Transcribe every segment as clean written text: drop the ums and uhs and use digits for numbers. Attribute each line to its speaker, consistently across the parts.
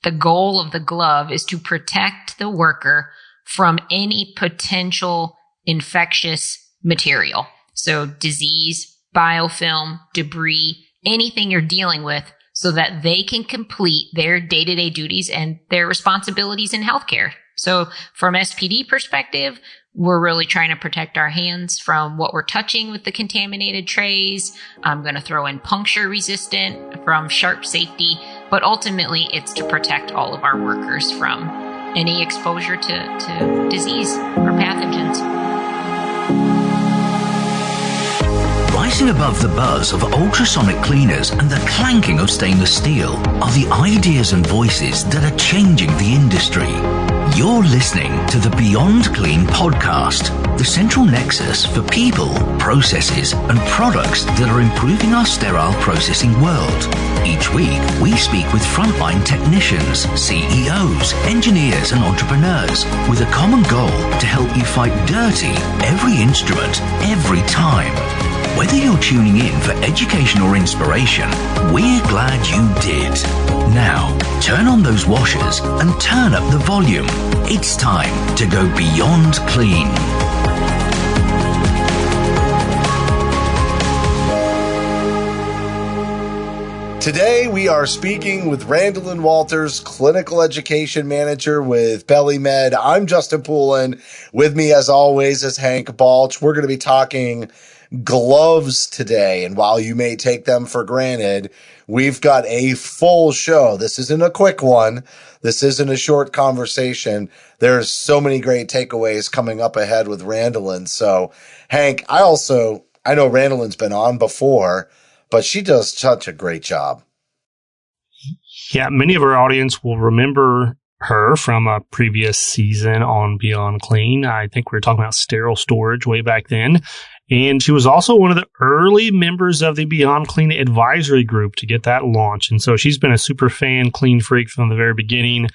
Speaker 1: the goal of the glove is to protect the worker from any potential infectious material. So disease, biofilm, debris, anything you're dealing with, so that they can complete their day-to-day duties and their responsibilities in healthcare. So from SPD perspective, we're really trying to protect our hands from what we're touching with the contaminated trays. I'm going to throw in puncture resistant from sharp safety, but ultimately it's to protect all of our workers from any exposure to disease or pathogens.
Speaker 2: Rising above the buzz of ultrasonic cleaners and the clanking of stainless steel are the ideas and voices that are changing the industry. You're listening to the Beyond Clean podcast, the central nexus for people, processes, and products that are improving our sterile processing world. Each week, we speak with frontline technicians, CEOs, engineers, and entrepreneurs with a common goal to help you fight dirty every instrument, every time. Whether you're tuning in for education or inspiration, we're glad you did. Now, turn on those washers and turn up the volume. It's time to go beyond clean.
Speaker 3: Today, we are speaking with Randall Walters, Clinical Education Manager with BellyMed. I'm Justin Poulin. With me, as always, is Hank Balch. We're going to be talking gloves today, and while you may take them for granted, we've got a full show. This isn't a quick one. This isn't a short conversation. There's so many great takeaways coming up ahead with Randall. So, Hank, I know Randall's been on before, but she does such a great job.
Speaker 4: Yeah, many of our audience will remember her from a previous season on Beyond Clean. I think we were talking about sterile storage way back then. And she was also one of the early members of the Beyond Clean advisory group to get that launch. And so she's been a super fan, clean freak from the very beginning.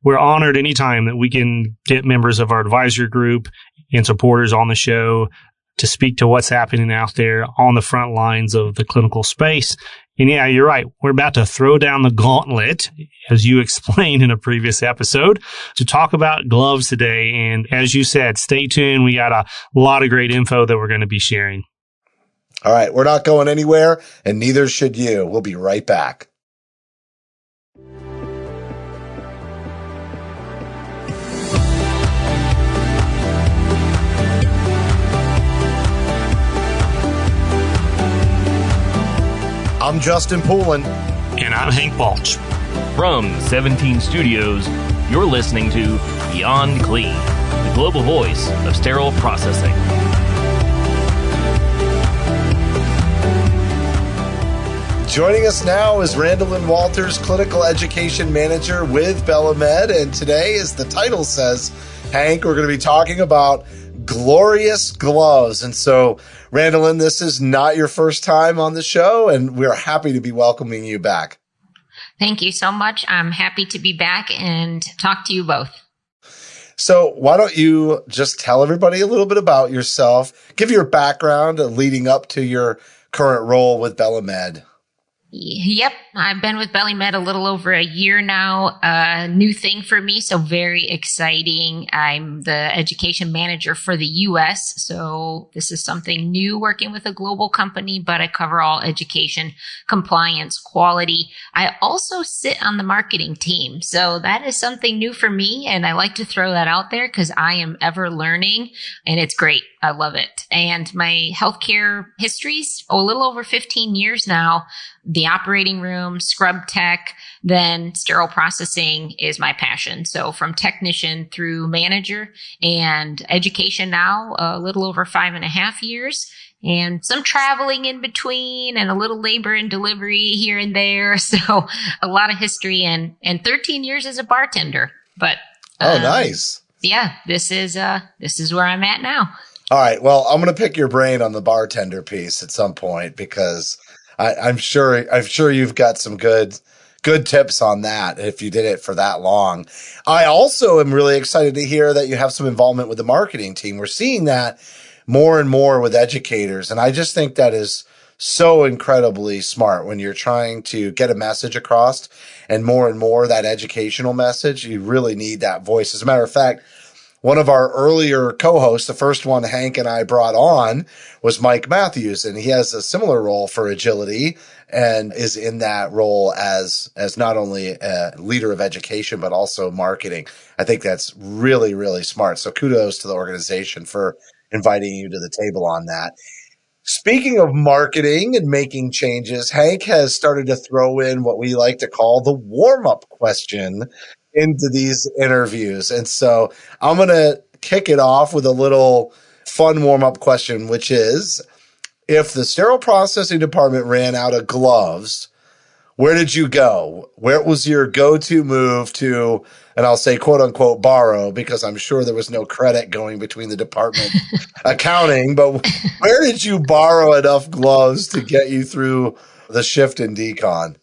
Speaker 4: We're honored anytime that we can get members of our advisory group and supporters on the show to speak to what's happening out there on the front lines of the clinical space. And yeah, you're right. We're about to throw down the gauntlet, as you explained in a previous episode, to talk about gloves today. And as you said, stay tuned. We got a lot of great info that we're going to be sharing.
Speaker 3: All right. We're not going anywhere, and neither should you. We'll be right back. I'm Justin Poulin.
Speaker 4: And I'm Hank Balch.
Speaker 5: From 17 Studios, you're listening to Beyond Clean, the global voice of sterile processing.
Speaker 3: Joining us now is Randall Walters, Clinical Education Manager with BellyMed. And today, as the title says, Hank, we're going to be talking about glorious gloves. And so, Randall, this is not your first time on the show, and we're happy to be welcoming you back.
Speaker 1: Thank you so much. I'm happy to be back and talk to you both.
Speaker 3: So why don't you just tell everybody a little bit about yourself, give your background leading up to your current role with BellyMed.
Speaker 1: Yep. I've been with BellyMed a little over a year now. New thing for me, so very exciting. I'm the education manager for the U.S., so this is something new working with a global company, but I cover all education, compliance, quality. I also sit on the marketing team, so that is something new for me, and I like to throw that out there because I am ever learning, and it's great. I love it. And my healthcare history's a little over 15 years now. The operating room, scrub tech, then sterile processing is my passion. So from technician through manager, and education now, a little over 5.5 years, and some traveling in between and a little labor and delivery here and there. So a lot of history and 13 years as a bartender. But
Speaker 3: nice.
Speaker 1: Yeah, this is where I'm at now.
Speaker 3: All right. Well, I'm going to pick your brain on the bartender piece at some point because I'm sure you've got some good tips on that if you did it for that long. I also am really excited to hear that you have some involvement with the marketing team. We're seeing that more and more with educators, and I just think that is so incredibly smart when you're trying to get a message across, and more that educational message. You really need that voice. As a matter of fact, one of our earlier co-hosts, the first one Hank and I brought on, was Mike Matthews, and he has a similar role for agility and is in that role as not only a leader of education, but also marketing. I think that's really, really smart. So kudos to the organization for inviting you to the table on that. Speaking of marketing and making changes, Hank has started to throw in what we like to call the warm-up question into these interviews. And so I'm going to kick it off with a little fun warm-up question, which is, if the sterile processing department ran out of gloves, where did you go? Where was your go-to move to, and I'll say quote unquote borrow, because I'm sure there was no credit going between the department accounting, but where did you borrow enough gloves to get you through the shift in Decon?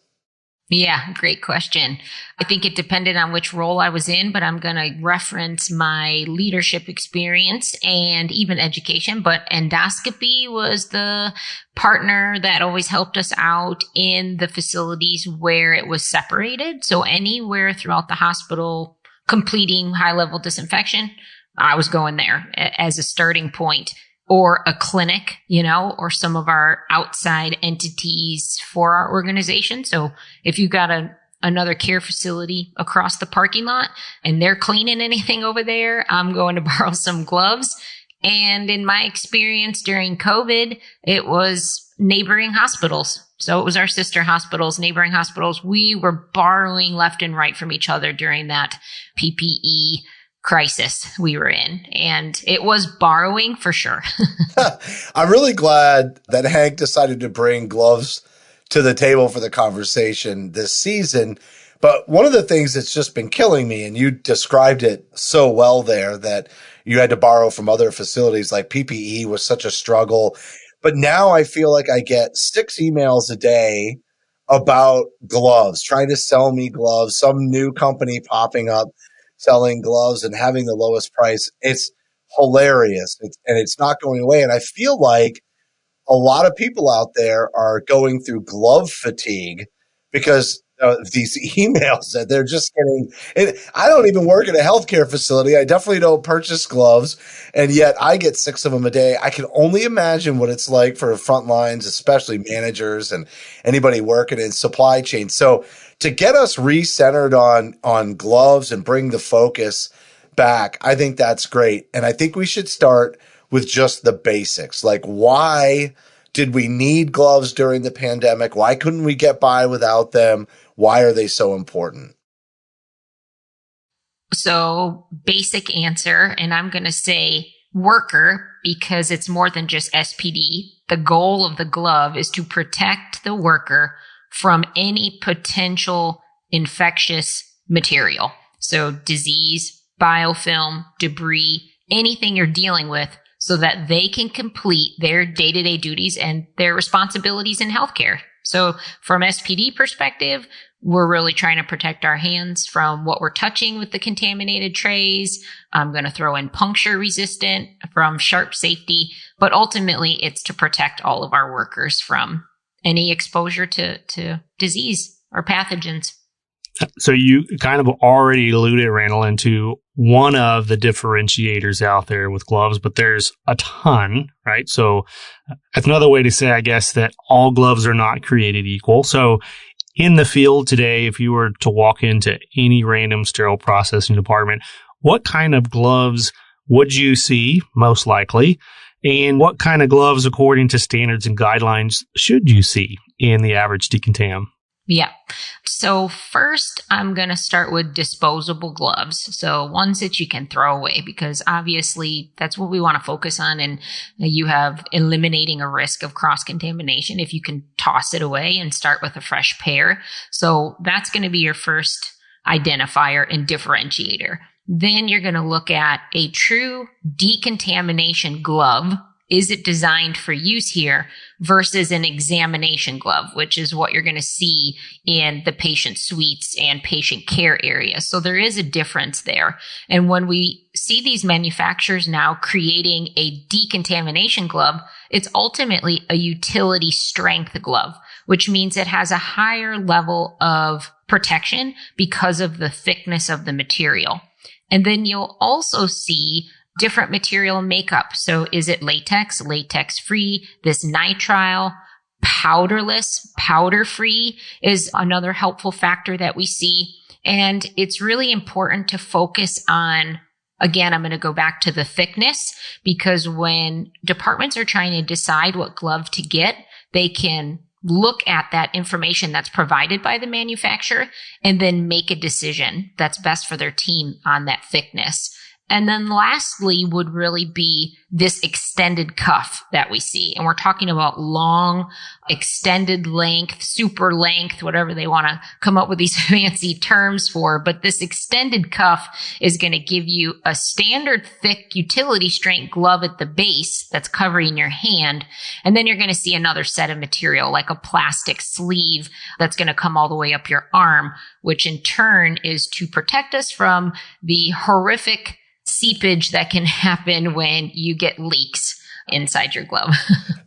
Speaker 1: Yeah, great question. I think it depended on which role I was in, but I'm going to reference my leadership experience and even education. But endoscopy was the partner that always helped us out in the facilities where it was separated. So anywhere throughout the hospital, completing high-level disinfection, I was going there as a starting point. Or a clinic, or some of our outside entities for our organization. So if you've got another care facility across the parking lot and they're cleaning anything over there, I'm going to borrow some gloves. And in my experience during COVID, it was neighboring hospitals. So it was our sister hospitals, neighboring hospitals. We were borrowing left and right from each other during that PPE crisis we were in, and it was borrowing for sure.
Speaker 3: I'm really glad that Hank decided to bring gloves to the table for the conversation this season. But one of the things that's just been killing me, and you described it so well there, that you had to borrow from other facilities, like PPE was such a struggle. But now I feel like I get 6 emails a day about gloves, trying to sell me gloves, some new company popping up selling gloves and having the lowest price. It's hilarious. And it's not going away. And I feel like a lot of people out there are going through glove fatigue because of these emails that they're just getting. And I don't even work at a healthcare facility. I definitely don't purchase gloves. And yet I get 6 of them a day. I can only imagine what it's like for front lines, especially managers and anybody working in supply chain. So to get us recentered on gloves and bring the focus back, I think that's great. And I think we should start with just the basics. Like, why did we need gloves during the pandemic? Why couldn't we get by without them? Why are they so important?
Speaker 1: So basic answer, and I'm going to say worker because it's more than just SPD. The goal of the glove is to protect the worker from any potential infectious material. So disease, biofilm, debris, anything you're dealing with, so that they can complete their day-to-day duties and their responsibilities in healthcare. So from SPD perspective, we're really trying to protect our hands from what we're touching with the contaminated trays. I'm going to throw in puncture resistant from sharp safety, but ultimately it's to protect all of our workers from any exposure to disease or pathogens.
Speaker 4: So you kind of already alluded, Randall, into one of the differentiators out there with gloves, but there's a ton, right? So that's another way to say, I guess, that all gloves are not created equal. So in the field today, if you were to walk into any random sterile processing department, what kind of gloves would you see most likely? And what kind of gloves, according to standards and guidelines, should you see in the average decontam?
Speaker 1: Yeah. So first, I'm going to start with disposable gloves. So ones that you can throw away, because obviously that's what we want to focus on. And you have eliminating a risk of cross-contamination if you can toss it away and start with a fresh pair. So that's going to be your first identifier and differentiator. Then you're going to look at a true decontamination glove. Is it designed for use here versus an examination glove, which is what you're going to see in the patient suites and patient care areas. So there is a difference there. And when we see these manufacturers now creating a decontamination glove, it's ultimately a utility strength glove, which means it has a higher level of protection because of the thickness of the material. And then you'll also see different material makeup. So is it latex, latex free, this nitrile, powderless, powder free is another helpful factor that we see. And it's really important to focus on, again, I'm going to go back to the thickness, because when departments are trying to decide what glove to get, they can look at that information that's provided by the manufacturer and then make a decision that's best for their team on that thickness. And then lastly would really be this extended cuff that we see. And we're talking about long, extended length, super length, whatever they want to come up with these fancy terms for. But this extended cuff is going to give you a standard thick utility strength glove at the base that's covering your hand. And then you're going to see another set of material like a plastic sleeve that's going to come all the way up your arm, which in turn is to protect us from the horrific seepage that can happen when you get leaks inside your glove.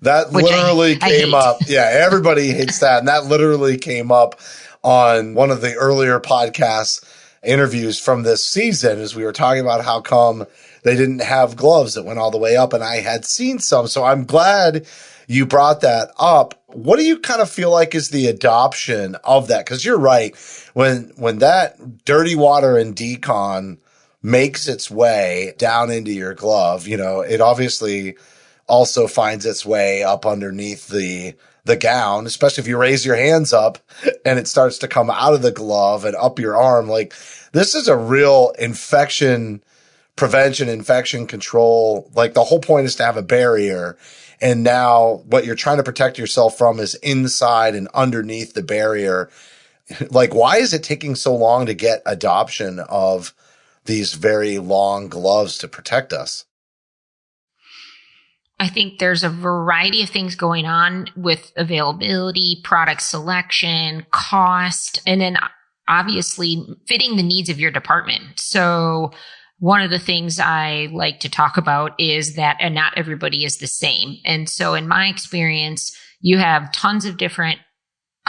Speaker 3: That literally came up. Yeah, everybody hates that. And that literally came up on one of the earlier podcast interviews from this season, as we were talking about how come they didn't have gloves that went all the way up. And I had seen some. So I'm glad you brought that up. What do you kind of feel like is the adoption of that? Because you're right. When that dirty water and Decon makes its way down into your glove, it obviously also finds its way up underneath the gown, especially if you raise your hands up and it starts to come out of the glove and up your arm. Like, this is a real infection prevention, infection control. Like, the whole point is to have a barrier. And now what you're trying to protect yourself from is inside and underneath the barrier. Like, why is it taking so long to get adoption of these very long gloves to protect us?
Speaker 1: I think there's a variety of things going on with availability, product selection, cost, and then obviously fitting the needs of your department. So one of the things I like to talk about is that not everybody is the same. And so in my experience, you have tons of different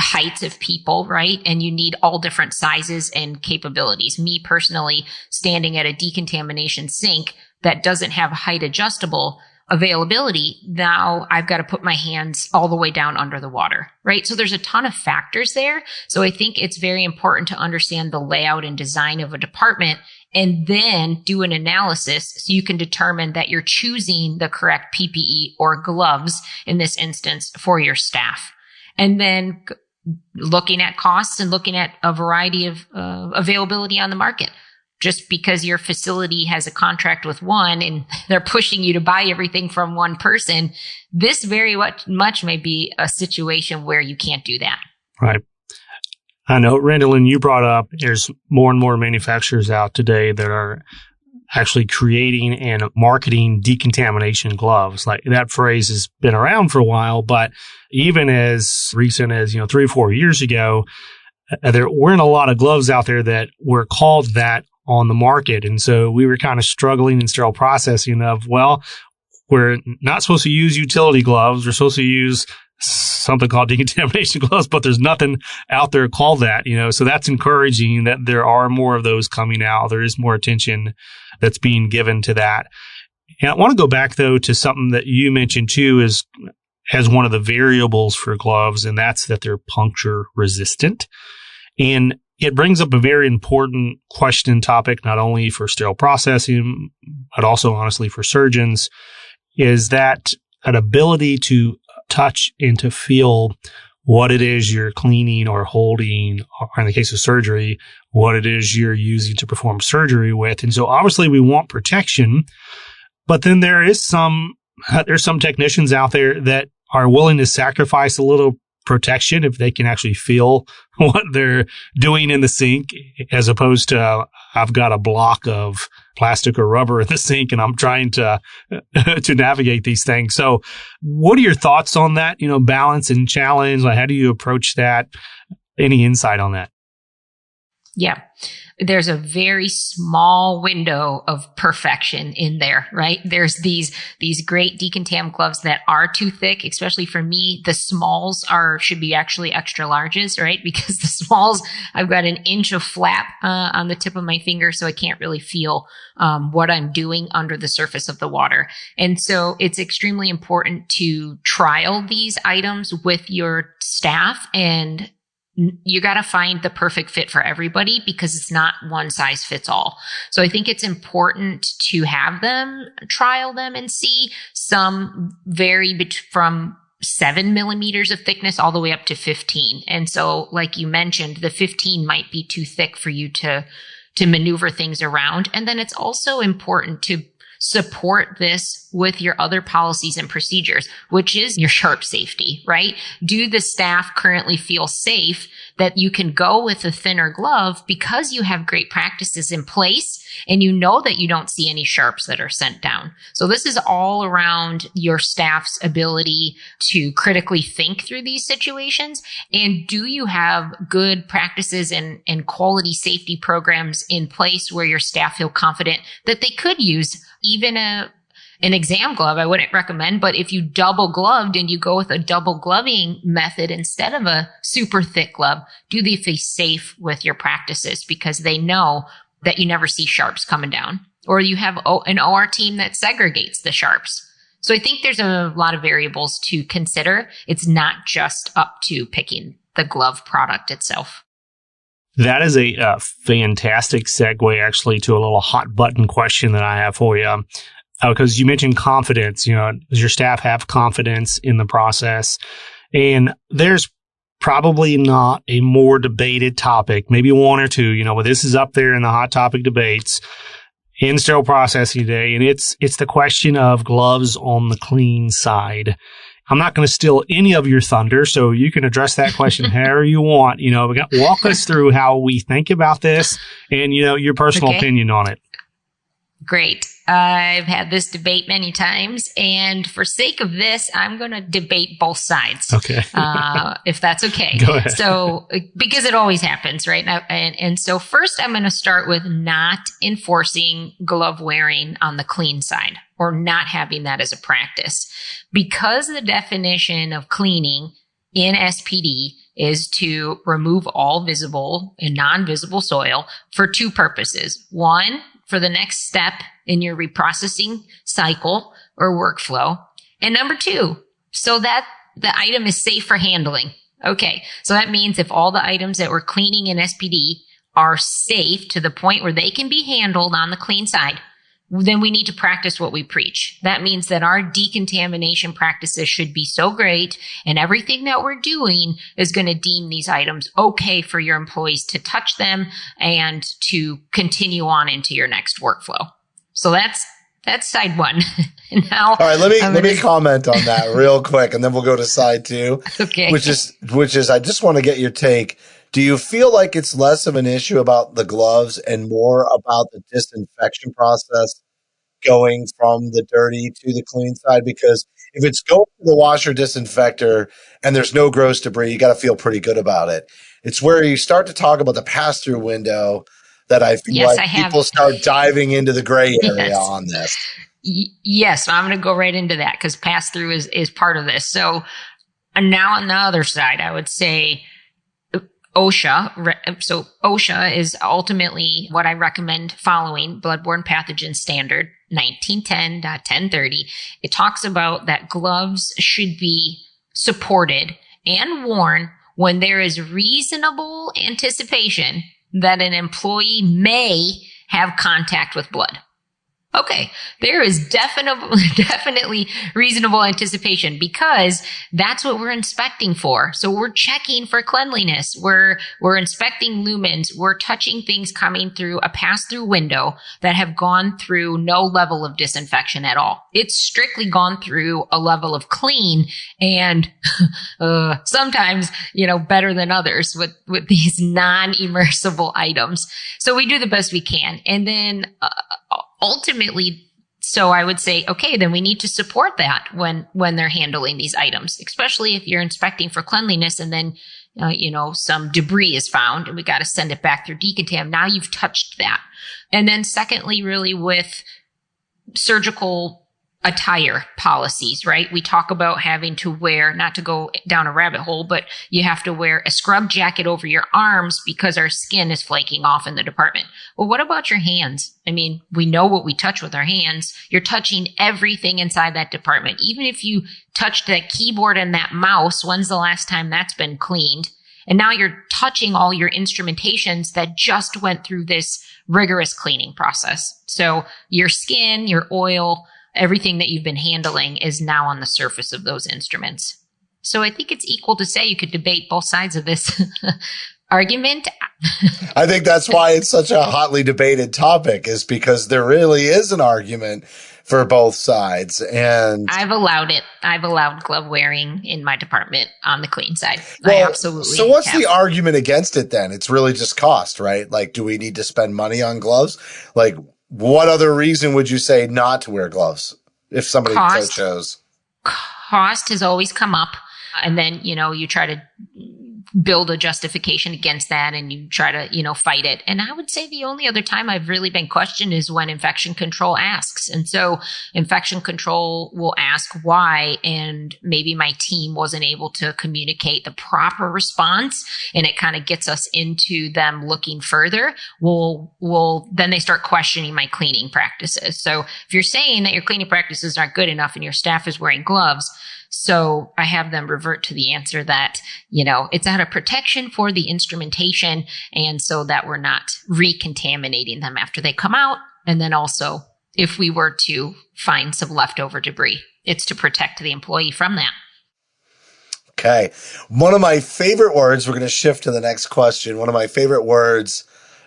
Speaker 1: heights of people, right? And you need all different sizes and capabilities. Me personally, standing at a decontamination sink that doesn't have height adjustable availability, now I've got to put my hands all the way down under the water, right? So there's a ton of factors there. So I think it's very important to understand the layout and design of a department and then do an analysis so you can determine that you're choosing the correct PPE or gloves in this instance for your staff. And then looking at costs and looking at a variety of availability on the market. Just because your facility has a contract with one and they're pushing you to buy everything from one person, this very much may be a situation where you can't do that.
Speaker 4: Right. I know, Randall, you brought up there's more and more manufacturers out today that are actually creating and marketing decontamination gloves. Like, that phrase has been around for a while, but even as recent as, 3 or 4 years ago, there weren't a lot of gloves out there that were called that on the market. And so we were kind of struggling in sterile processing of, well, we're not supposed to use utility gloves. We're supposed to use something called decontamination gloves, but there's nothing out there called that, so that's encouraging that there are more of those coming out. There is more attention that's being given to that. And I want to go back though to something that you mentioned too as one of the variables for gloves, and that's that they're puncture resistant. And it brings up a very important question topic, not only for sterile processing, but also honestly for surgeons, is that an ability to touch and to feel what it is you're cleaning or holding, or in the case of surgery, what it is you're using to perform surgery with. And so obviously we want protection, but then there's some technicians out there that are willing to sacrifice a little protection if they can actually feel what they're doing in the sink, as opposed to I've got a block of plastic or rubber in the sink and I'm trying to navigate these things. So what are your thoughts on that, balance and challenge? Like, how do you approach that? Any insight on that?
Speaker 1: Yeah. There's a very small window of perfection in there, right? There's these great decontam gloves that are too thick, especially for me. The smalls should be actually extra larges, right? Because the smalls, I've got an inch of flap on the tip of my finger, so I can't really feel what I'm doing under the surface of the water. And so it's extremely important to trial these items with your staff, and you got to find the perfect fit for everybody because it's not one size fits all. So I think it's important to have them, trial them and see. Some vary from 7 millimeters of thickness all the way up to 15. And so, like you mentioned, the 15 might be too thick for you to maneuver things around. And then it's also important to support this with your other policies and procedures, which is your sharp safety, right? Do the staff currently feel safe that you can go with a thinner glove because you have great practices in place and you know that you don't see any sharps that are sent down? So this is all around your staff's ability to critically think through these situations. And do you have good practices and quality safety programs in place where your staff feel confident that they could use even an exam glove? I wouldn't recommend, but if you double gloved and you go with a double gloving method instead of a super thick glove, do they feel safe with your practices because they know that you never see sharps coming down, or you have an OR team that segregates the sharps. So I think there's a lot of variables to consider. It's not just up to picking the glove product itself.
Speaker 4: That is a fantastic segue, actually, to a little hot button question that I have for you. Because you mentioned confidence. Does your staff have confidence in the process? And there's probably not a more debated topic, maybe one or two, but this is up there in the hot topic debates in sterile processing today. And it's the question of gloves on the clean side. I'm not going to steal any of your thunder, so you can address that question however you want. Walk us through how we think about this and, your personal opinion on it.
Speaker 1: Great. I've had this debate many times, and for sake of this, I'm going to debate both sides.
Speaker 4: Okay.
Speaker 1: If that's okay.
Speaker 4: Go ahead.
Speaker 1: So, because it always happens, right? And so first I'm going to start with not enforcing glove wearing on the clean side, or not having that as a practice, because the definition of cleaning in SPD is to remove all visible and non-visible soil for two purposes. One, for the next step in your reprocessing cycle or workflow. And number two, so that the item is safe for handling. Okay. So that means if all the items that we're cleaning in SPD are safe to the point where they can be handled on the clean side, then we need to practice what we preach. That means that our decontamination practices should be so great, and everything that we're doing is going to deem these items okay for your employees to touch them and to continue on into your next workflow. So that's side one. Now,
Speaker 3: all right, let me comment on that real quick, and then we'll go to side two.
Speaker 1: Okay.
Speaker 3: Which is I just want to get your take. Do you feel like it's less of an issue about the gloves and more about the disinfection process going from the dirty to the clean side? Because if it's going to the washer disinfector and there's no gross debris, you got to feel pretty good about it. It's where you start to talk about the pass-through window that I feel people start diving into the gray area on this.
Speaker 1: Yes, I'm going to go right into that because pass-through is part of this. So now on the other side, I would say OSHA. So OSHA is ultimately what I recommend following, Bloodborne Pathogen Standard 1910.1030. It talks about that gloves should be supported and worn when there is reasonable anticipation that an employee may have contact with blood. Okay, there is definitely reasonable anticipation because that's what we're inspecting for. So we're checking for cleanliness. We're inspecting lumens. We're touching things coming through a pass-through window that have gone through no level of disinfection at all. It's strictly gone through a level of clean, and sometimes, better than others with these non-immersible items. So we do the best we can. And then ultimately, so I would say, okay, then we need to support that when they're handling these items, especially if you're inspecting for cleanliness and then some debris is found and we got to send it back through decontam. Now you've touched that. And then secondly, really with surgical attire policies, right? We talk about having to wear, not to go down a rabbit hole, but you have to wear a scrub jacket over your arms because our skin is flaking off in the department. Well, what about your hands? I mean, we know what we touch with our hands. You're touching everything inside that department. Even if you touched that keyboard and that mouse, when's the last time that's been cleaned? And now you're touching all your instrumentations that just went through this rigorous cleaning process. So your skin, your oil, everything that you've been handling is now on the surface of those instruments. So I think it's equal to say you could debate both sides of this argument.
Speaker 3: I think that's why it's such a hotly debated topic, is because there really is an argument for both sides. And
Speaker 1: I've allowed it. I've allowed glove wearing in my department on the clean side.
Speaker 3: Well,
Speaker 1: I absolutely
Speaker 3: so what's
Speaker 1: have.
Speaker 3: the argument against it then? It's really just cost, right? Like, do we need to spend money on gloves? Like, what other reason would you say not to wear gloves if somebody so chose?
Speaker 1: Cost has always come up. And then, you try to build a justification against that and you try to, fight it. And I would say the only other time I've really been questioned is when infection control asks. And so infection control will ask why, and maybe my team wasn't able to communicate the proper response, and it kind of gets us into them looking further. Then they start questioning my cleaning practices. So if you're saying that your cleaning practices aren't good enough and your staff is wearing gloves, so I have them revert to the answer that, it's out of protection for the instrumentation, and so that we're not recontaminating them after they come out. And then also, if we were to find some leftover debris, it's to protect the employee from that.
Speaker 3: Okay. One of my favorite words, we're going to shift to the next question. One of my favorite words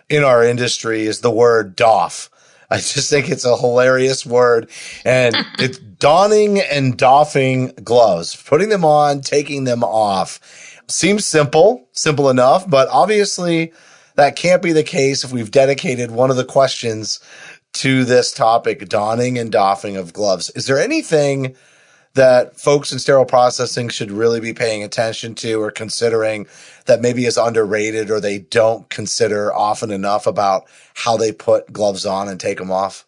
Speaker 3: in our industry is the word doff. I just think it's a hilarious word. And it's donning and doffing gloves, putting them on, taking them off. Seems simple enough, but obviously that can't be the case if we've dedicated one of the questions to this topic, donning and doffing of gloves. Is there anything that folks in sterile processing should really be paying attention to or considering that maybe is underrated or they don't consider often enough about how they put gloves on and take them off?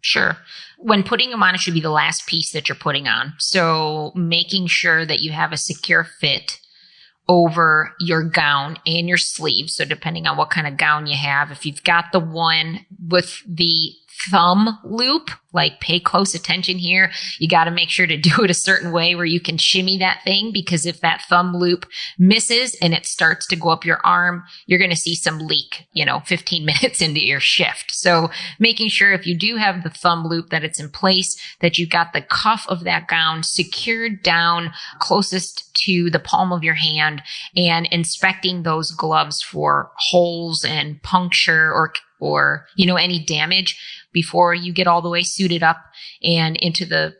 Speaker 1: Sure. When putting them on, it should be the last piece that you're putting on. So making sure that you have a secure fit over your gown and your sleeves. So depending on what kind of gown you have, if you've got the one with the thumb loop, like pay close attention here. You got to make sure to do it a certain way where you can shimmy that thing, because if that thumb loop misses and it starts to go up your arm, you're going to see some leak, 15 minutes into your shift. So making sure if you do have the thumb loop that it's in place, that you've got the cuff of that gown secured down closest to the palm of your hand, and inspecting those gloves for holes and puncture or any damage before you get all the way suited up and into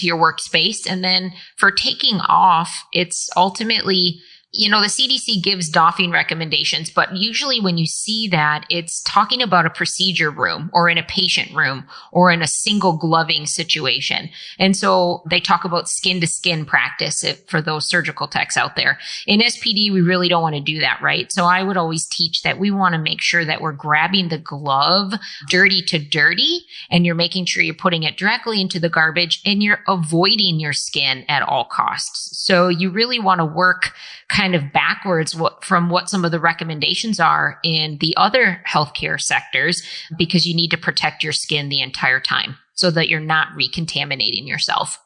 Speaker 1: your workspace. And then for taking off, it's ultimately, the CDC gives doffing recommendations, but usually when you see that, it's talking about a procedure room or in a patient room or in a single gloving situation. And so they talk about skin to skin practice for those surgical techs out there. In SPD, we really don't want to do that, right? So I would always teach that we want to make sure that we're grabbing the glove dirty to dirty, and you're making sure you're putting it directly into the garbage, and you're avoiding your skin at all costs. So you really want to work kind of backwards from what some of the recommendations are in the other healthcare sectors, because you need to protect your skin the entire time so that you're not recontaminating yourself.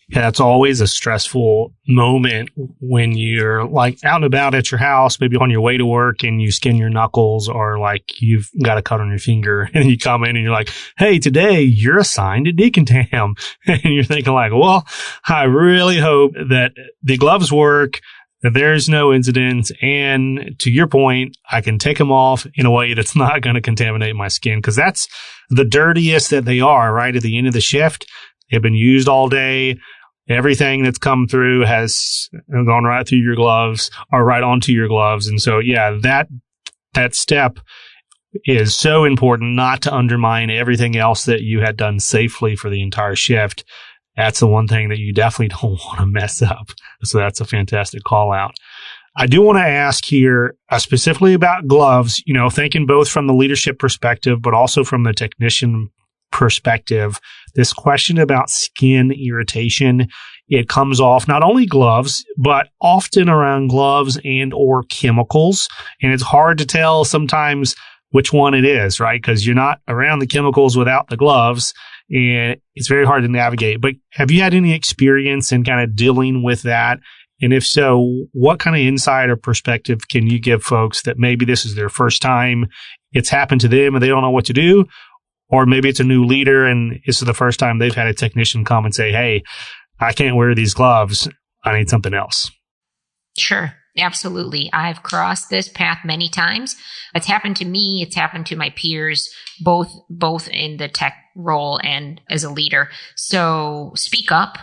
Speaker 4: Yeah, it's always a stressful moment when you're like out and about at your house, maybe on your way to work, and you skin your knuckles, or like you've got a cut on your finger, and you come in and you're like, hey, today you're assigned to decontam. And you're thinking like, well, I really hope that the gloves work, that there's no incidents, and to your point, I can take them off in a way that's not going to contaminate my skin, because that's the dirtiest that they are, right? At the end of the shift, they've been used all day. Everything that's come through has gone right through your gloves or right onto your gloves. And so, yeah, that step is so important, not to undermine everything else that you had done safely for the entire shift. that's the one thing that you definitely don't want to mess up. So that's a fantastic call out. I do want to ask here specifically about gloves, thinking both from the leadership perspective, but also from the technician perspective, this question about skin irritation, it comes off not only gloves, but often around gloves and or chemicals. And it's hard to tell sometimes which one it is, right? Because you're not around the chemicals without the gloves, and it's very hard to navigate. But have you had any experience in kind of dealing with that? And if so, what kind of insight or perspective can you give folks that maybe this is their first time, it's happened to them and they don't know what to do? Or maybe it's a new leader and this is the first time they've had a technician come and say, hey, I can't wear these gloves. I need something else.
Speaker 1: Sure. Absolutely. I've crossed this path many times. It's happened to me. It's happened to my peers, both in the tech role and as a leader. So speak up,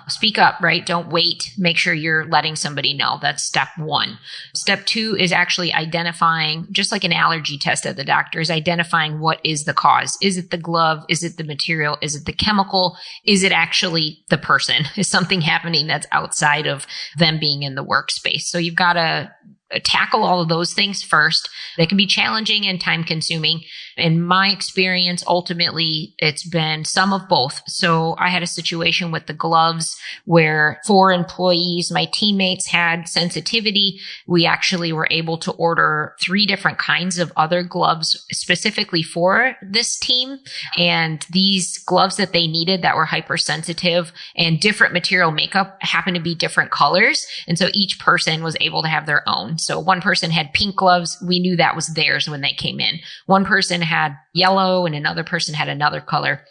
Speaker 1: right? Don't wait. Make sure you're letting somebody know. That's step one. Step two is actually identifying, just like an allergy test at the doctor, is identifying what is the cause. Is it the glove? Is it the material? Is it the chemical? Is it actually the person? Is something happening that's outside of them being in the workspace? So you've got to tackle all of those things first. They can be challenging and time consuming. In my experience, ultimately, it's been some of both. So I had a situation with the gloves where 4 employees, my teammates, had sensitivity. We actually were able to order 3 different kinds of other gloves specifically for this team. And these gloves that they needed that were hypersensitive and different material makeup happened to be different colors. And so each person was able to have their own. So one person had pink gloves. We knew that was theirs when they came in. One person had yellow and another person had another color.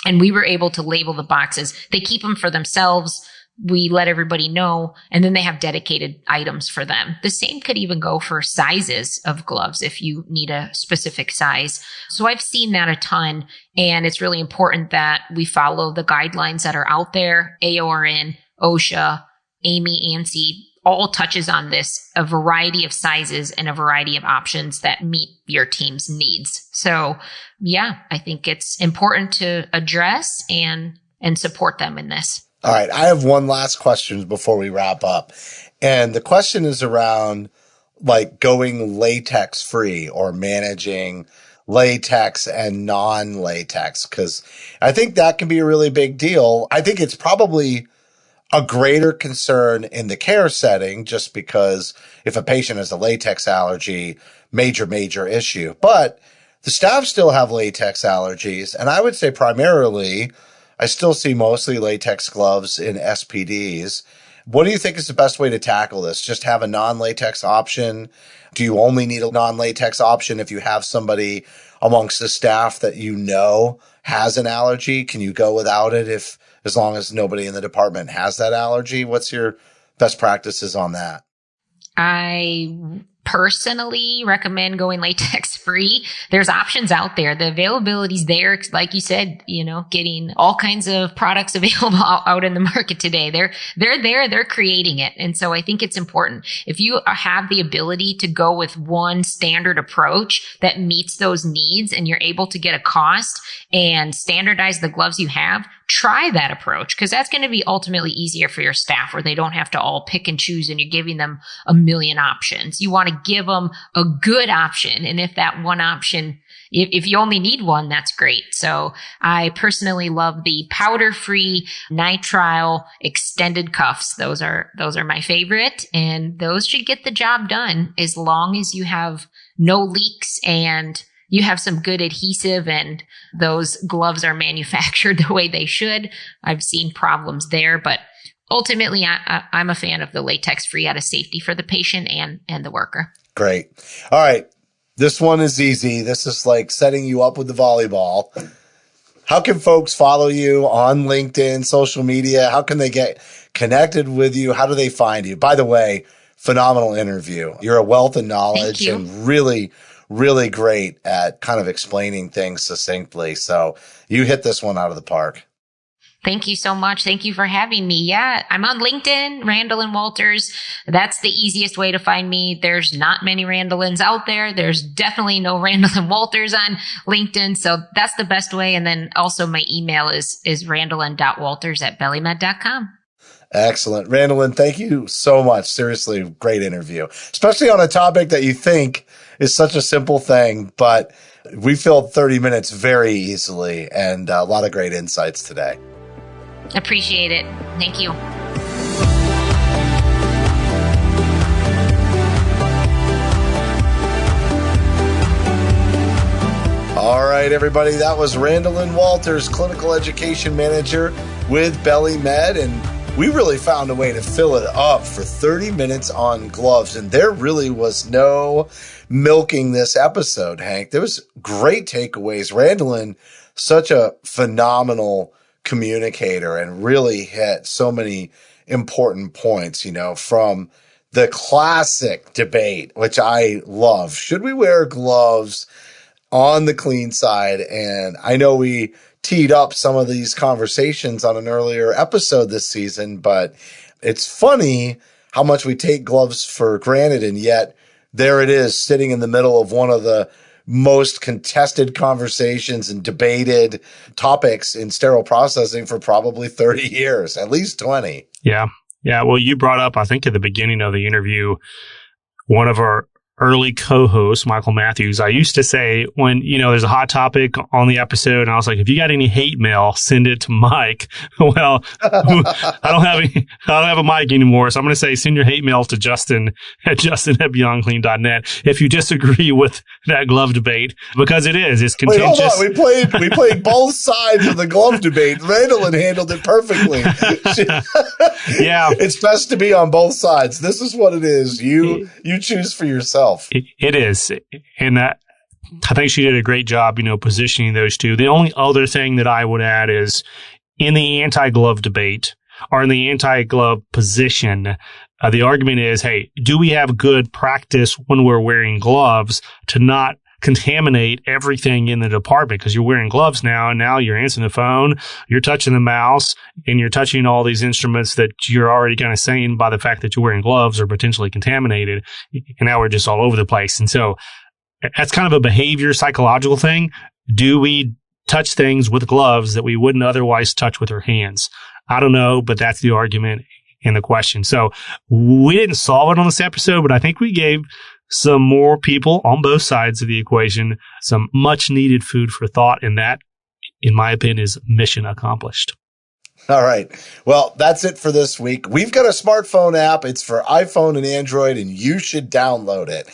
Speaker 1: And we were able to label the boxes. They keep them for themselves. We let everybody know, and then they have dedicated items for them. The same could even go for sizes of gloves if you need a specific size. So I've seen that a ton, and it's really important that we follow the guidelines that are out there. AORN, OSHA, Amy, ANSI, all touches on this, a variety of sizes and a variety of options that meet your team's needs. So yeah, I think it's important to address and support them in this.
Speaker 3: All right. I have one last question before we wrap up. And the question is around like going latex free or managing latex and non-latex, because I think that can be a really big deal. I think it's probably a greater concern in the care setting, just because if a patient has a latex allergy, major issue. But the staff still have latex allergies. And I would say primarily, I still see mostly latex gloves in SPDs. What do you think is the best way to tackle this? Just have a non-latex option? Do you only need a non-latex option if you have somebody amongst the staff that you know has an allergy? Can you go without it as long as nobody in the department has that allergy? What's your best practices on that?
Speaker 1: I personally recommend going latex free. There's options out there. The availability's there. Like you said, getting all kinds of products available out in the market today. They're there. They're creating it. And so I think it's important. If you have the ability to go with one standard approach that meets those needs and you're able to get a cost and standardize the gloves you have, try that approach, because that's going to be ultimately easier for your staff, where they don't have to all pick and choose and you're giving them a million options. You want to give them a good option. And if that one option, if you only need one, that's great. So I personally love the powder-free nitrile extended cuffs. Those are my favorite, and those should get the job done as long as you have no leaks and you have some good adhesive and those gloves are manufactured the way they should. I've seen problems there, but ultimately I'm a fan of the latex free out of safety for the patient and the worker.
Speaker 3: Great. All right. This one is easy. This is like setting you up with the volleyball. How can folks follow you on LinkedIn, social media? How can they get connected with you? How do they find you? By the way, phenomenal interview. You're a wealth of knowledge and really great at kind of explaining things succinctly. So you hit this one out of the park.
Speaker 1: Thank you so much. Thank you for having me. Yeah, I'm on LinkedIn, Randall Walters. That's the easiest way to find me. There's not many Randallins out there. There's definitely no Randall Walters on LinkedIn. So that's the best way. And then also my email is randallin.walters@bellymed.com.
Speaker 3: Excellent. Randallin, thank you so much. Seriously, great interview, especially on a topic that you think is such a simple thing, but we filled 30 minutes very easily and a lot of great insights today.
Speaker 1: Appreciate it. Thank you.
Speaker 3: All right, everybody. That was Randallin Walters, Clinical Education Manager with Belly Med. And we really found a way to fill it up for 30 minutes on gloves. And there really was no milking this episode, Hank. There was great takeaways. Randallin, such a phenomenal communicator, and really hit so many important points, from the classic debate, which I love. Should we wear gloves on the clean side? And I know we teed up some of these conversations on an earlier episode this season, but it's funny how much we take gloves for granted. And yet there it is, sitting in the middle of one of the most contested conversations and debated topics in sterile processing for probably 30 years, at least 20.
Speaker 4: Yeah. Yeah. Well, you brought up, I think at the beginning of the interview, one of our early co-host, Michael Matthews. I used to say when, there's a hot topic on the episode, and I was like, if you got any hate mail, send it to Mike. Well, I don't have a mic anymore. So I'm going to say, send your hate mail to Justin at beyondclean.net if you disagree with that glove debate, because it's contentious.
Speaker 3: Wait, hold on. We played both sides of the glove debate. Randallin handled it perfectly.
Speaker 4: Yeah.
Speaker 3: It's best to be on both sides. This is what it is. You choose for yourself.
Speaker 4: It is. And I think she did a great job, positioning those two. The only other thing that I would add is in the anti-glove debate or in the anti-glove position, the argument is, hey, do we have good practice when we're wearing gloves to not contaminate everything in the department? Because you're wearing gloves now, and now you're answering the phone, you're touching the mouse, and you're touching all these instruments that you're already kind of saying by the fact that you're wearing gloves are potentially contaminated. And now we're just all over the place. And so that's kind of a behavior psychological thing. Do we touch things with gloves that we wouldn't otherwise touch with our hands? I don't know, but that's the argument and the question. So we didn't solve it on this episode, but I think we gave some more people on both sides of the equation some much needed food for thought. And that, in my opinion, is mission accomplished.
Speaker 3: All right. Well, that's it for this week. We've got a smartphone app. It's for iPhone and Android, and you should download it.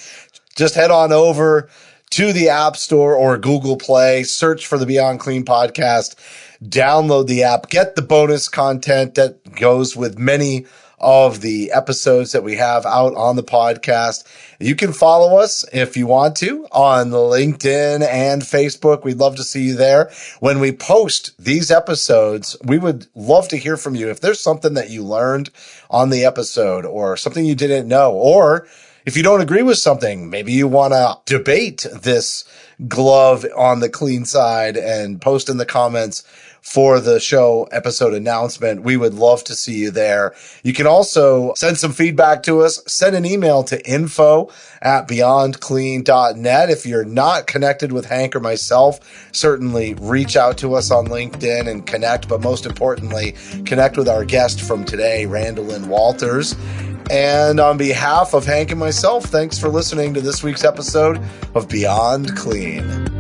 Speaker 3: Just head on over to the App Store or Google Play, search for the Beyond Clean podcast, download the app, get the bonus content that goes with many of the episodes that we have out on the podcast. You can follow us if you want to on LinkedIn and Facebook. We'd love to see you there. When we post these episodes, we would love to hear from you. If there's something that you learned on the episode or something you didn't know, or if you don't agree with something, maybe you want to debate this glove on the clean side and post in the comments for the show episode announcement. We would love to see you there. You can also send some feedback to us. Send an email to info@beyondclean.net. If you're not connected with Hank or myself, certainly reach out to us on LinkedIn and connect. But most importantly, connect with our guest from today, Randallin Walters. And on behalf of Hank and myself, thanks for listening to this week's episode of Beyond Clean.